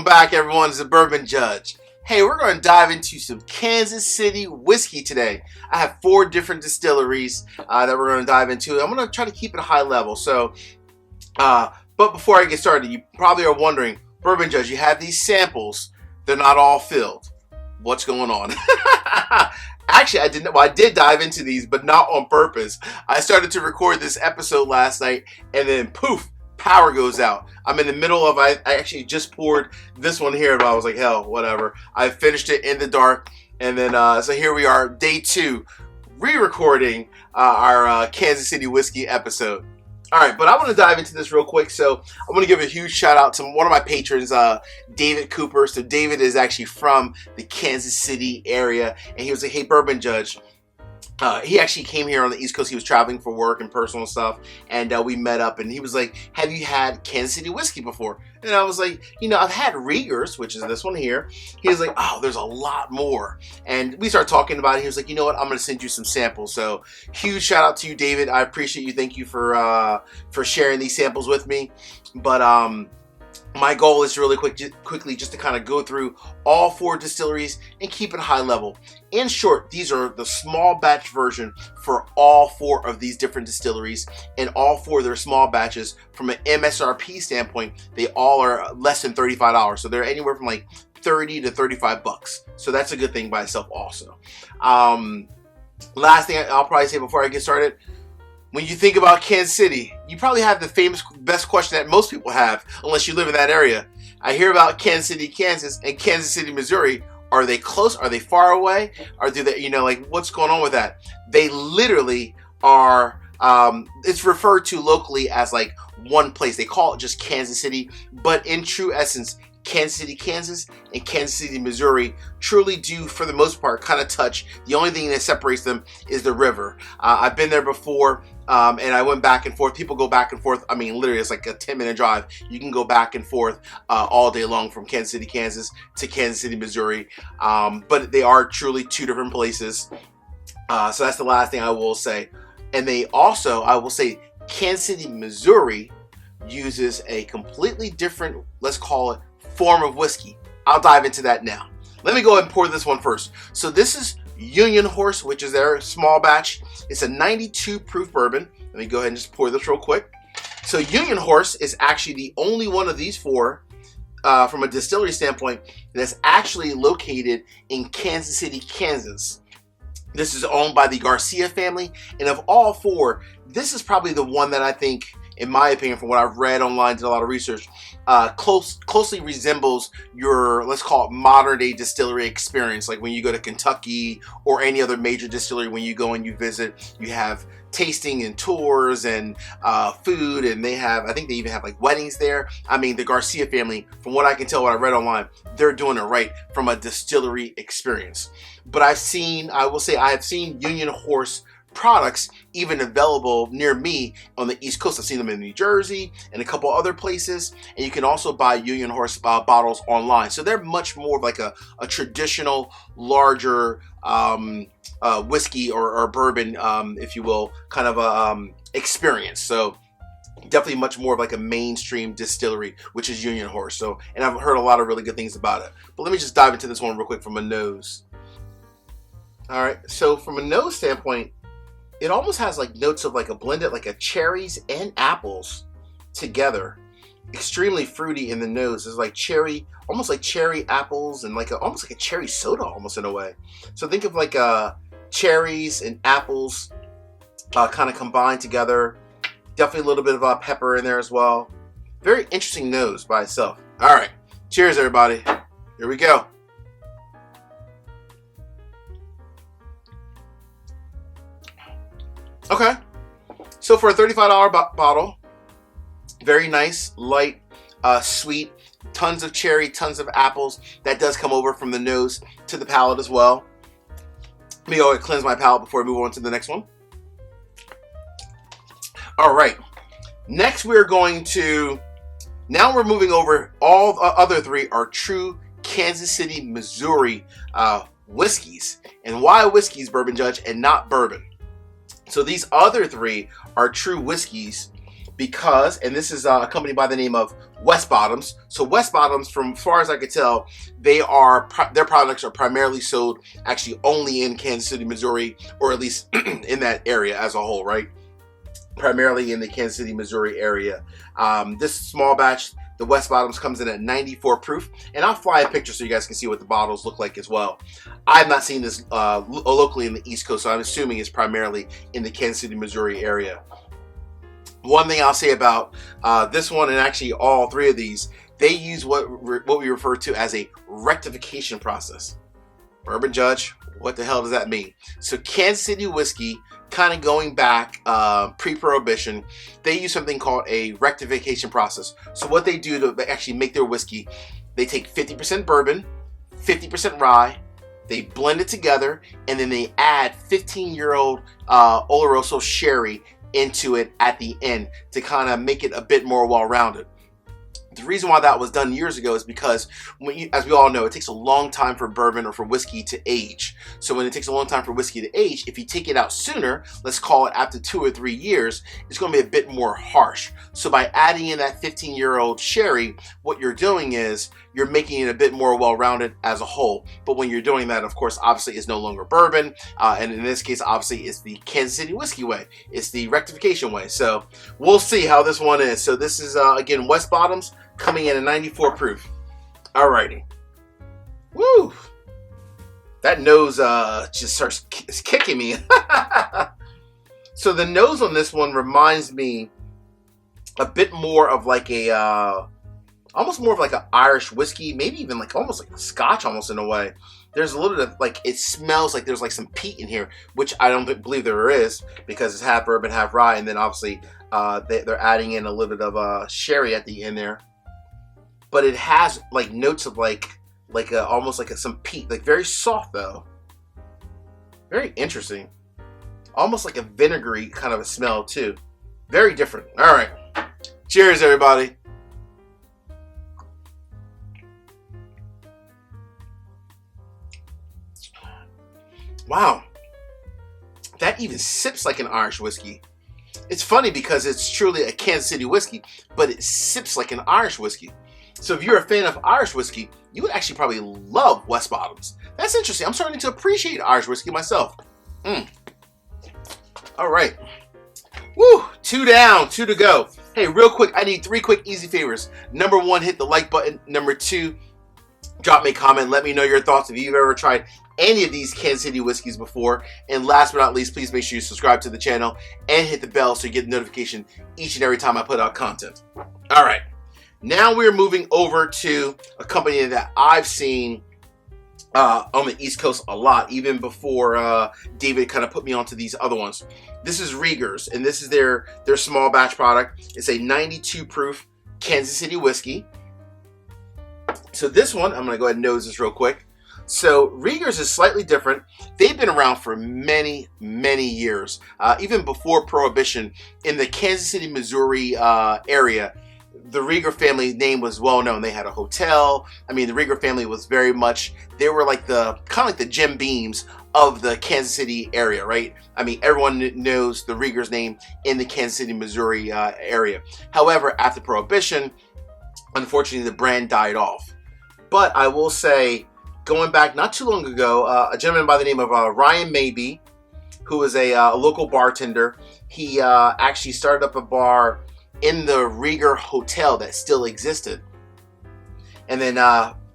back, everyone. It's the Bourbon Judge. Hey, we're going to dive into some Kansas City whiskey today. I have 4 different distilleries that we're going to dive into. I'm going to try to keep it high level. But before I get started, you probably are wondering, Bourbon Judge, you have these samples. They're not all filled. What's going on? Actually, I did dive into these, but not on purpose. I started to record this episode last night, and then poof, power goes out. I'm in the middle of, I actually just poured this one here, but I was like, hell, whatever. I finished it in the dark, and then, so here we are, day 2, re-recording our Kansas City whiskey episode. All right, but I want to dive into this real quick. So I want to give a huge shout out to one of my patrons, David Cooper. So David is actually from the Kansas City area, and he was like, hey, Bourbon Judge. He actually came here on the East Coast. He was traveling for work and personal stuff, and we met up, and he was like, have you had Kansas City whiskey before? And I was like, you know, I've had Rieger's, which is this one here. He was like, oh, there's a lot more. And we started talking about it. He was like, you know what, I'm going to send you some samples. So huge shout out to you, David. I appreciate you. Thank you for sharing these samples with me. But my goal is really quickly just to kind of go through all 4 distilleries and keep it high level. In short, these are the small batch version for all 4 of these different distilleries, and all 4 of their small batches from an MSRP standpoint, they all are less than $35. So they're anywhere from like 30 to 35 bucks. So that's a good thing by itself also. Last thing I'll probably say before I get started, when you think about Kansas City, you probably have the famous best question that most people have, unless you live in that area. I hear about Kansas City, Kansas, and Kansas City, Missouri. Are they close? Are they far away? Or do they, you know, like, what's going on with that? They literally are, it's referred to locally as like one place. They call it just Kansas City, but in true essence, Kansas City, Kansas, and Kansas City, Missouri truly do, for the most part, kind of touch. The only thing that separates them is the river. I've been there before, and I went back and forth. People go back and forth. I mean, literally, it's like a 10-minute drive. You can go back and forth all day long from Kansas City, Kansas to Kansas City, Missouri. But they are truly 2 different places. So that's the last thing I will say. And they also, I will say, Kansas City, Missouri uses a completely different, let's call it, form of whiskey. I'll dive into that now. Let me go ahead and pour this one first. So this is Union Horse, which is their small batch. It's a 92 proof bourbon. Let me go ahead and just pour this real quick. So Union Horse is actually the only one of these 4 from a distillery standpoint that's actually located in Kansas City, Kansas. This is owned by the Garcia family, and of all 4, this is probably the one that I think, in my opinion, from what I've read online, did a lot of research, closely resembles your, let's call it, modern day distillery experience. Like when you go to Kentucky or any other major distillery, when you go and you visit, you have tasting and tours and food, and they have, I think they even have like weddings there. I mean, the Garcia family, from what I can tell, what I read online, they're doing it right from a distillery experience. But I will say I have seen Union Horse products even available near me on the East Coast. I've seen them in New Jersey and a couple other places, and you can also buy Union Horse bottles online. So they're much more of like a traditional, larger whiskey or bourbon, if you will, kind of a experience. So definitely much more of like a mainstream distillery, which is Union Horse. So, and I've heard a lot of really good things about it. But let me just dive into this one real quick from a nose. All right, so from a nose standpoint, it almost has like notes of like a blended, like a cherries and apples together. Extremely fruity in the nose. It's like cherry, almost like cherry apples, and like almost like a cherry soda, almost in a way. So think of like cherries and apples kind of combined together. Definitely a little bit of pepper in there as well. Very interesting nose by itself. All right, cheers, everybody. Here we go. Okay, so for a $35 bottle, very nice, light, sweet, tons of cherry, tons of apples. That does come over from the nose to the palate as well. Let me go and cleanse my palate before we move on to the next one. All right, next we're moving over. All the other 3 are true Kansas City, Missouri whiskeys. And why whiskeys, Bourbon Judge, and not bourbon? So these other 3 are true whiskeys, because, and this is a company by the name of West Bottoms. So West Bottoms, from as far as I could tell, their products are primarily sold actually only in Kansas City, Missouri, or at least in that area as a whole, right? Primarily in the Kansas City, Missouri area. This small batch, the West Bottoms, comes in at 94 proof, and I'll fly a picture so you guys can see what the bottles look like as well. I've not seen this locally in the East Coast, so I'm assuming it's primarily in the Kansas City, Missouri area. One thing I'll say about this one, and actually all three of these, they use what we refer to as a rectification process. Bourbon Judge, what the hell does that mean? So Kansas City whiskey, kind of going back pre-prohibition, they use something called a rectification process. So what they do to actually make their whiskey, they take 50% bourbon, 50% rye, they blend it together, and then they add 15-year-old Oloroso sherry into it at the end to kind of make it a bit more well-rounded. The reason why that was done years ago is because, as we all know, it takes a long time for bourbon or for whiskey to age. So when it takes a long time for whiskey to age, if you take it out sooner, let's call it after 2 or 3 years, it's going to be a bit more harsh. So by adding in that 15-year-old sherry, what you're doing is you're making it a bit more well-rounded as a whole. But when you're doing that, of course, obviously it's no longer bourbon. And in this case, obviously, it's the Kansas City whiskey way. It's the rectification way. So we'll see how this one is. So this is, again, West Bottoms, coming in at 94 proof. Alrighty. Woo! That nose just starts kicking me. So the nose on this one reminds me a bit more of like a, almost more of like an Irish whiskey, maybe even like almost like a Scotch almost in a way. There's a little bit of like, it smells like there's like some peat in here, which I don't believe there is, because it's half bourbon, half rye, and then obviously they're adding in a little bit of sherry at the end there. But it has like notes of like almost like some peat, like very soft though. Very interesting. Almost like a vinegary kind of a smell too. Very different. All right. Cheers, everybody. Wow. That even sips like an Irish whiskey. It's funny because it's truly a Kansas City whiskey, but it sips like an Irish whiskey. So if you're a fan of Irish whiskey, you would actually probably love West Bottoms. That's interesting. I'm starting to appreciate Irish whiskey myself. All right. Woo! 2 down, 2 to go. Hey, real quick, I need 3 quick, easy favors. Number 1, hit the like button. Number 2, drop me a comment. Let me know your thoughts if you've ever tried any of these Kansas City whiskeys before. And last but not least, please make sure you subscribe to the channel and hit the bell so you get the notification each and every time I put out content. All right. Now we're moving over to a company that I've seen on the East Coast a lot, even before David kind of put me onto these other ones. This is Rieger's, and this is their small batch product. It's a 92 proof Kansas City whiskey. So this one, I'm going to go ahead and nose this real quick. So Rieger's is slightly different. They've been around for many, many years, even before Prohibition. In the Kansas City, Missouri area, the Rieger family name was well known. They had a hotel. I mean, the Rieger family was very much, they were like the kind of like the Jim Beams of the Kansas City area, right? I mean, everyone knows the Rieger's name in the Kansas City, Missouri area. However, after Prohibition, unfortunately, the brand died off. But I will say, going back not too long ago, a gentleman by the name of Ryan Maybe, who is a local bartender, he actually started up a bar in the Rieger hotel that still existed. And then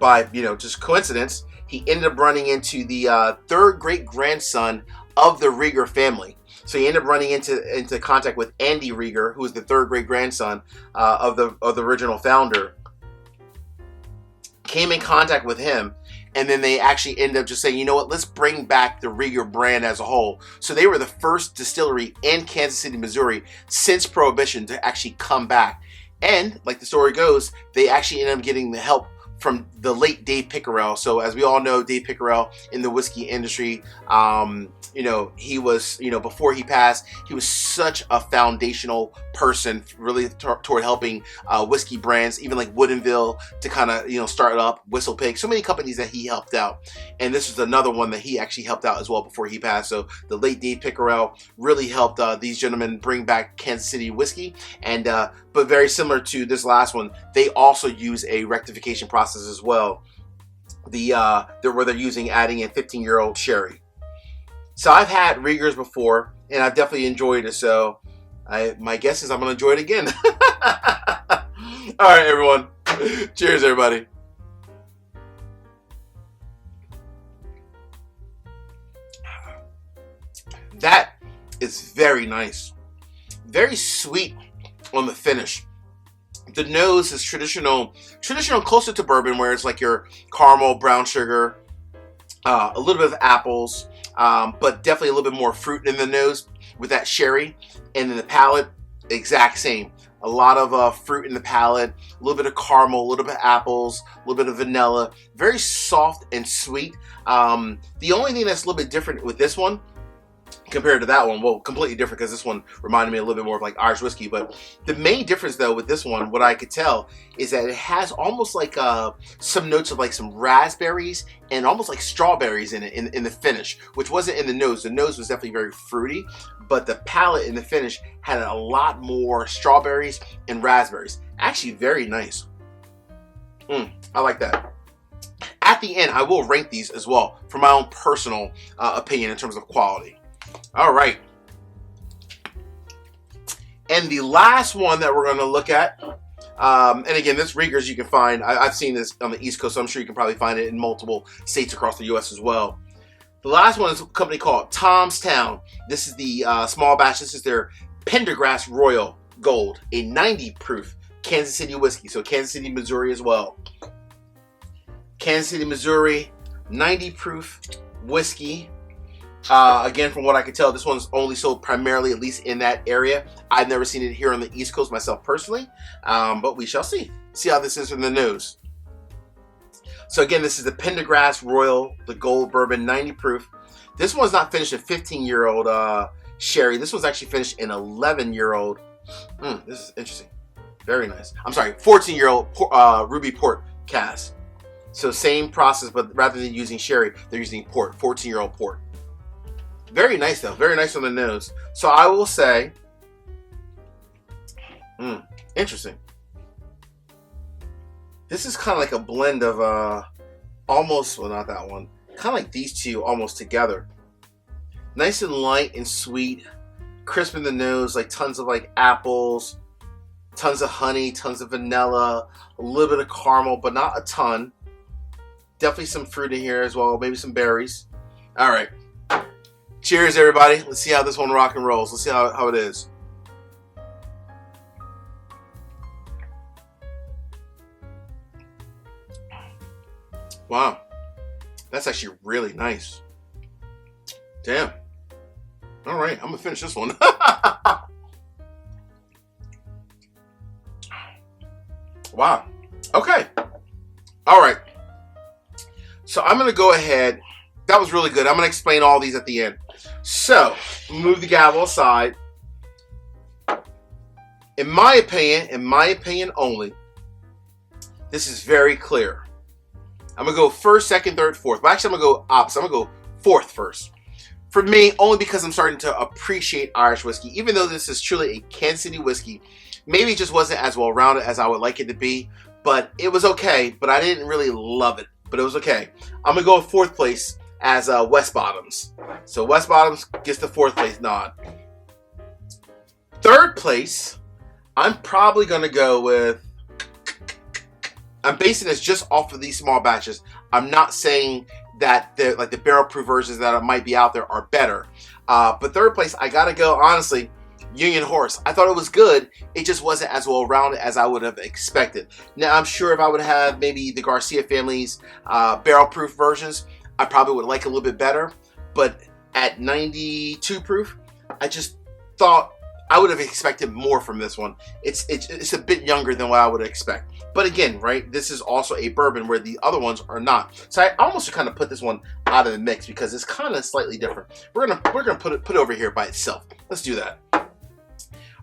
by, just coincidence, he ended up running into the third great grandson of the Rieger family. So he ended up running into contact with Andy Rieger, who was the third great grandson of the original founder. Came in contact with him, and then they actually ended up just saying, you know what, let's bring back the Rieger brand as a whole. So they were the first distillery in Kansas City, Missouri since Prohibition to actually come back. And like the story goes, they actually ended up getting the help from the late Dave Pickerell. So as we all know, Dave Pickerell in the whiskey industry, you know, he was, you know, before he passed, he was such a foundational person, really toward helping whiskey brands, even like Woodinville to kind of, you know, start up, Whistle Pig, so many companies that he helped out. And this was another one that he actually helped out as well before he passed. So the late Dave Pickerell really helped these gentlemen bring back Kansas City whiskey. And but very similar to this last one, they also use a rectification process as well. Where they're using adding in 15-year-old sherry. So I've had Riegers before, and I've definitely enjoyed it. So my guess is I'm gonna enjoy it again. All right, everyone. Cheers, everybody. That is very nice. Very sweet on the finish. The nose is traditional, closer to bourbon, where it's like your caramel, brown sugar, a little bit of apples, but definitely a little bit more fruit in the nose with that sherry. And then the palate, exact same. A lot of fruit in the palate, a little bit of caramel, a little bit of apples, a little bit of vanilla. Very soft and sweet. The only thing that's a little bit different with this one compared to that one, well, completely different, because this one reminded me a little bit more of like Irish whiskey. But the main difference though with this one, what I could tell, is that it has almost like some notes of like some raspberries and almost like strawberries in it in the finish, which wasn't in the nose. The nose was definitely very fruity, but the palate in the finish had a lot more strawberries and raspberries. Actually very nice. I like that. At the end, I will rank these as well for my own personal opinion in terms of quality. All right. And the last one that we're going to look at, and again, this Riegers you can find, I've seen this on the East Coast, so I'm sure you can probably find it in multiple states across the U.S. as well. The last one is a company called Tom's Town. This is the small batch. This is their Pendergrass Royal Gold, a 90 proof Kansas City whiskey. So Kansas City, Missouri as well. Kansas City, Missouri, 90 proof whiskey. Again, from what I can tell, this one's only sold primarily, at least in that area. I've never seen it here on the East Coast myself personally, but we shall see. See how this is from the nose. So again, this is the Pendergrass Royal, the Gold Bourbon, 90 proof. This one's not finished in 15-year-old sherry. This one's actually finished in 11-year-old. This is interesting. Very nice. I'm sorry, 14-year-old ruby port cask. So same process, but rather than using sherry, they're using port, 14-year-old port. Very nice though, very nice on the nose. So I will say, interesting. This is kind of like a blend of almost, well, not that one, kind of like these two almost together. Nice and light and sweet, crisp in the nose, like tons of like apples, tons of honey, tons of vanilla, a little bit of caramel, but not a ton. Definitely some fruit in here as well, maybe some berries. All right. Cheers, everybody. Let's see how this one rock and rolls. Let's see how it is. Wow. That's actually really nice. Damn. All right, I'm going to finish this one. Wow. Okay. All right. So I'm going to go ahead. That was really good. I'm going to explain all these at the end. So, move the gavel aside. In my opinion only, this is very clear. I'm going to go first, second, third, fourth. But actually, I'm going to go opposite. I'm going to go fourth first. For me, only because I'm starting to appreciate Irish whiskey. Even though this is truly a Kansas City whiskey, maybe it just wasn't as well-rounded as I would like it to be. But it was okay, but I didn't really love it. But it was okay. I'm going to go in fourth place as West Bottoms. So West Bottoms gets the fourth place nod. Third place, I'm probably going to go with, I'm basing this just off of these small batches. I'm not saying that like the barrel proof versions that might be out there are better. But third place, I got to go, honestly, Union Horse. I thought it was good. It just wasn't as well rounded as I would have expected. Now, I'm sure if I would have maybe the Garcia family's barrel proof versions, I probably would like a little bit better. But at 92 proof, I just thought I would have expected more from this one. It's a bit younger than what I would expect. But again, right, this is also a bourbon where the other ones are not. So I almost kind of put this one out of the mix because it's kind of slightly different. We're gonna put it over here by itself. Let's do that.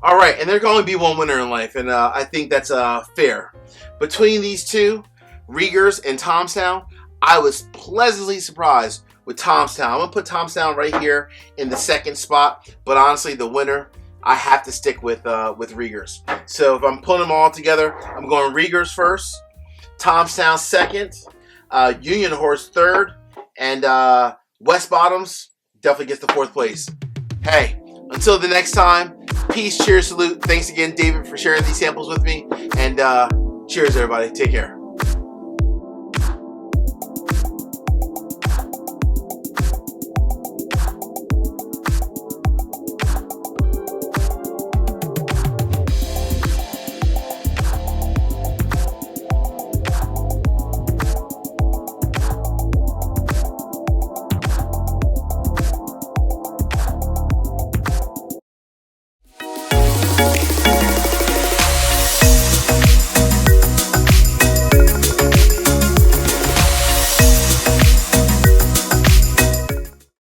All right, and there's going to be one winner in life, and I think that's fair. Between these two, Rieger's and Tomstown, I was pleasantly surprised with Tomstown. I'm gonna put Tomstown right here in the second spot, but honestly, the winner, I have to stick with Rieger's. So if I'm putting them all together, I'm going Rieger's first, Tomstown second, Union Horse third, and West Bottoms definitely gets the fourth place. Hey, until the next time, peace, cheers, salute. Thanks again, David, for sharing these samples with me, and cheers, everybody. Take care.